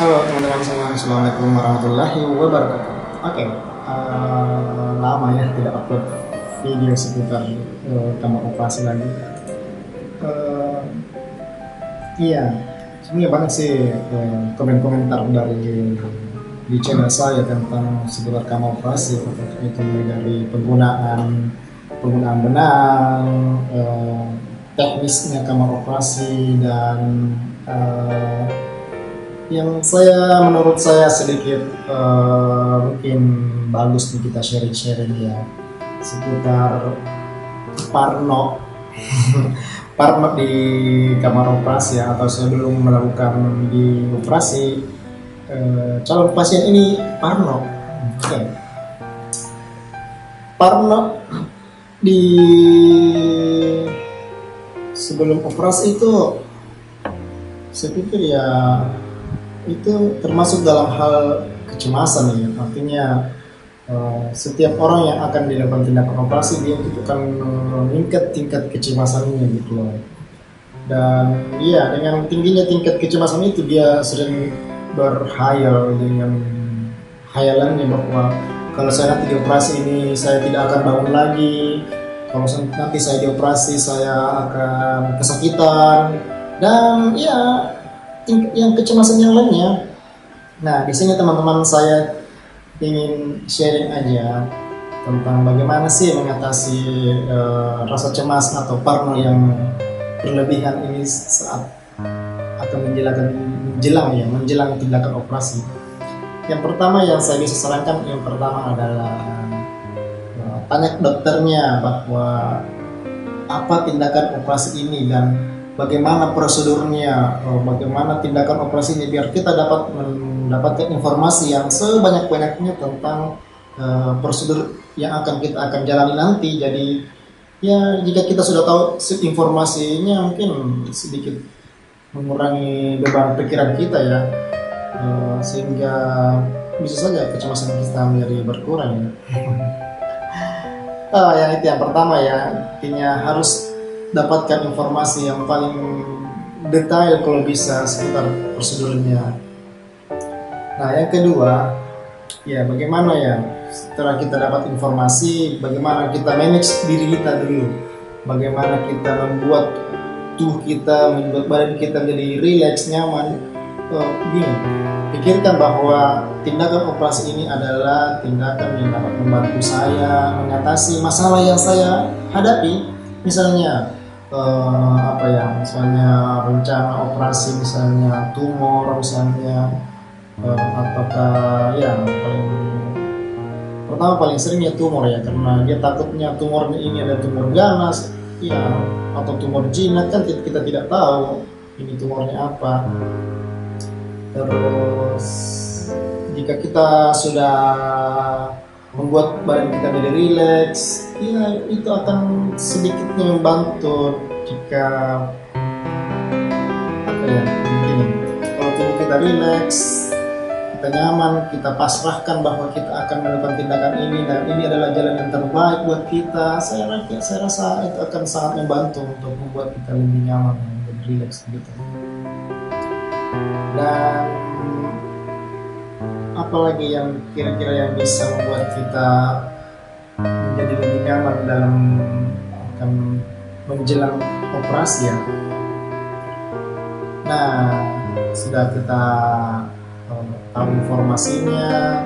Halo teman-teman semua, Assalamualaikum warahmatullahi wabarakatuh. Oke, lama ya tidak upload video seputar kamar operasi lagi. Eh, iya, sebenarnya banyak sih komen-komentar dari di channel saya tentang seputar kamar operasi, itu mulai dari penggunaan benang, teknisnya kamar operasi dan eh, yang menurut saya sedikit mungkin bagus nih kita sharing-sharing ya seputar Parno Parno di kamar operasi ya, atau sebelum melakukan di operasi calon pasien ini Parno. Oke. Parno di sebelum operasi itu saya pikir ya itu termasuk dalam hal kecemasan ya, artinya setiap orang yang akan dilakukan tindakan operasi dia itu akan meningkat tingkat kecemasannya gitu loh. Dan iya, dengan tingginya tingkat kecemasan itu dia sering berhayal dengan hayalannya bahwa kalau saya nanti dioperasi ini saya tidak akan bangun lagi, kalau nanti saya dioperasi saya akan kesakitan, dan ya yang kecemasan yang lainnya. Nah, di sini teman-teman saya ingin sharing aja tentang bagaimana sih mengatasi rasa cemas atau parno yang berlebihan ini saat akan menjelang tindakan operasi. Yang pertama yang saya bisa sarankan, yang pertama adalah tanya ke dokternya bahwa apa tindakan operasi ini dan bagaimana prosedurnya, bagaimana tindakan operasinya, biar kita dapat mendapatkan informasi yang sebanyak-banyaknya tentang prosedur yang kita akan jalani nanti. Jadi ya jika kita sudah tahu informasinya mungkin sedikit mengurangi beban pikiran kita ya, sehingga bisa saja kecemasan kita menjadi berkurang ya. Yang itu yang pertama ya, intinya harus dapatkan informasi yang paling detail kalau bisa seputar prosedurnya. Nah, yang kedua, ya bagaimana ya setelah kita dapat informasi, bagaimana kita manage diri kita dulu, bagaimana kita membuat tubuh kita, membuat badan kita menjadi rileks, nyaman. Gini, pikirkan bahwa tindakan operasi ini adalah tindakan yang dapat membantu saya mengatasi masalah yang saya hadapi, misalnya misalnya rencana operasi, misalnya tumor, misalnya ataukah ya paling seringnya tumor ya, karena dia takutnya tumornya ini ada tumor ganas ya atau tumor jinak, kan kita tidak tahu ini tumornya apa. Terus jika kita sudah membuat badan kita menjadi rileks, ya itu akan sedikitnya membantu jika begini, kalau tubuh kita rileks, kita nyaman, kita pasrahkan bahwa kita akan melakukan tindakan ini dan ini adalah jalan yang terbaik buat kita, saya rasa itu akan sangat membantu untuk membuat kita lebih nyaman dan lebih rileks gitu. Dan apalagi yang kira-kira yang bisa membuat kita menjadi lebih nyaman dalam akan menjelang operasi ya. Nah, sudah kita tahu informasinya,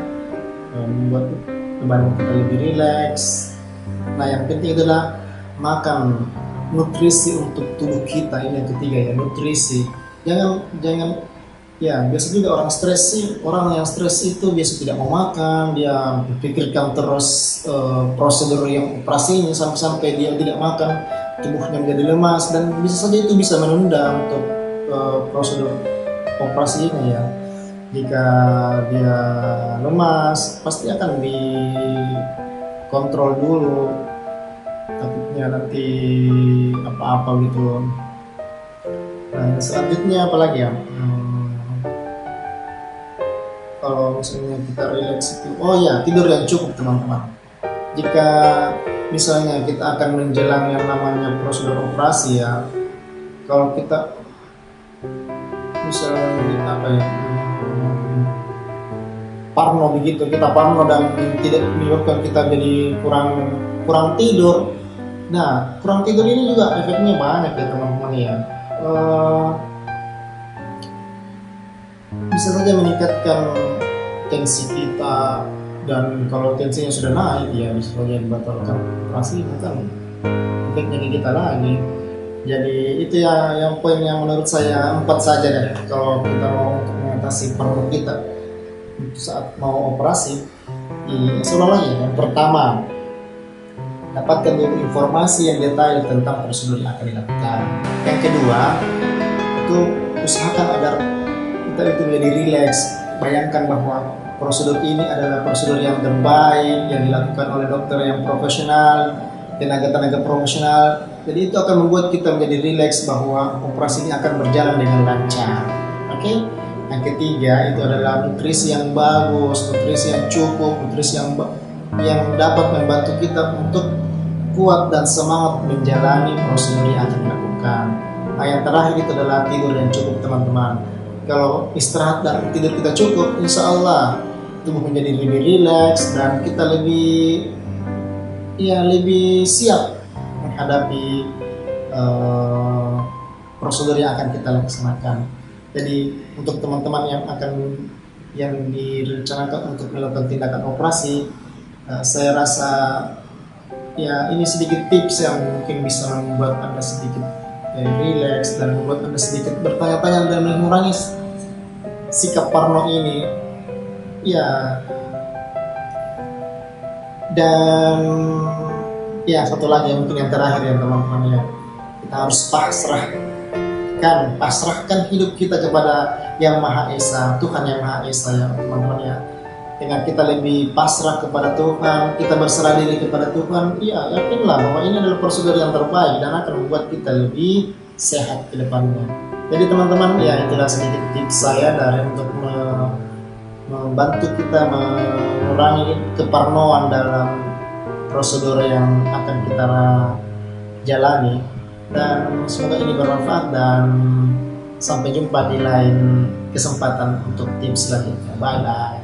membuat badan kita lebih rileks. Nah, yang penting adalah makan nutrisi untuk tubuh kita. Ini yang ketiga ya, nutrisi. Jangan ya, biasa juga orang yang stres itu biasa tidak mau makan, dia pikirkan terus prosedur yang operasinya sampai dia tidak makan, tubuhnya menjadi lemas, dan bisa saja itu bisa menunda untuk prosedur operasinya ya. Jika dia lemas, pasti akan dikontrol dulu, takutnya nanti apa-apa gitu. Nah, selanjutnya apalagi ya? Kalau misalnya kita rileks itu, oh ya, tidur yang cukup teman-teman. Jika misalnya kita akan menjelang yang namanya prosedur operasi ya, kalau kita misalnya parno begitu, kita parno dan tidak menyebabkan kita jadi kurang kurang tidur. Nah, kurang tidur ini juga efeknya banyak ya teman-teman ya. Bisa saja meningkatkan tensi kita, dan kalau tensinya sudah naik ya bisa saja membatalkan operasi, kan efeknya ke kita lagi. Jadi itu ya yang poin yang menurut saya 4 saja deh kalau kita mau untuk mengatasi parno kita saat mau operasi. Seolah ya, yang pertama, dapatkan dulu informasi yang detail tentang prosedur yang akan dilakukan. Yang kedua, itu usahakan agar kita itu menjadi rileks. Bayangkan bahwa prosedur ini adalah prosedur yang terbaik yang dilakukan oleh dokter yang profesional, tenaga-tenaga profesional. Jadi itu akan membuat kita menjadi rileks bahwa operasi ini akan berjalan dengan lancar. Oke? Yang ketiga itu adalah nutrisi yang bagus, nutrisi yang cukup, nutrisi yang dapat membantu kita untuk kuat dan semangat menjalani prosedur yang akan dilakukan. Nah, yang terakhir itu adalah tidur yang cukup teman-teman. Kalau istirahat dan tidur kita cukup, insya Allah tubuh menjadi lebih rileks dan kita lebih siap menghadapi prosedur yang akan kita laksanakan. Jadi untuk teman-teman yang direncanakan untuk melakukan tindakan operasi, saya rasa ya ini sedikit tips yang mungkin bisa membuat Anda sedikit relax dan membuat Anda sedikit bertanya-tanya dan mengurangi sikap parno ini. Ya, dan ya satu lagi mungkin yang terakhir ya teman-teman ya, kita harus pasrahkan hidup kita kepada Yang Maha Esa, Tuhan Yang Maha Esa ya teman-teman ya. Dengan kita lebih pasrah kepada Tuhan, kita berserah diri kepada Tuhan, ya yakinlah bahwa ini adalah prosedur yang terbaik dan akan membuat kita lebih sehat ke depannya. Jadi teman-teman ya, itulah sedikit tips saya dari untuk membantu kita mengurangi keparnoan dalam prosedur yang akan kita jalani. Dan semoga ini bermanfaat dan sampai jumpa di lain kesempatan untuk tips selanjutnya. Bye bye.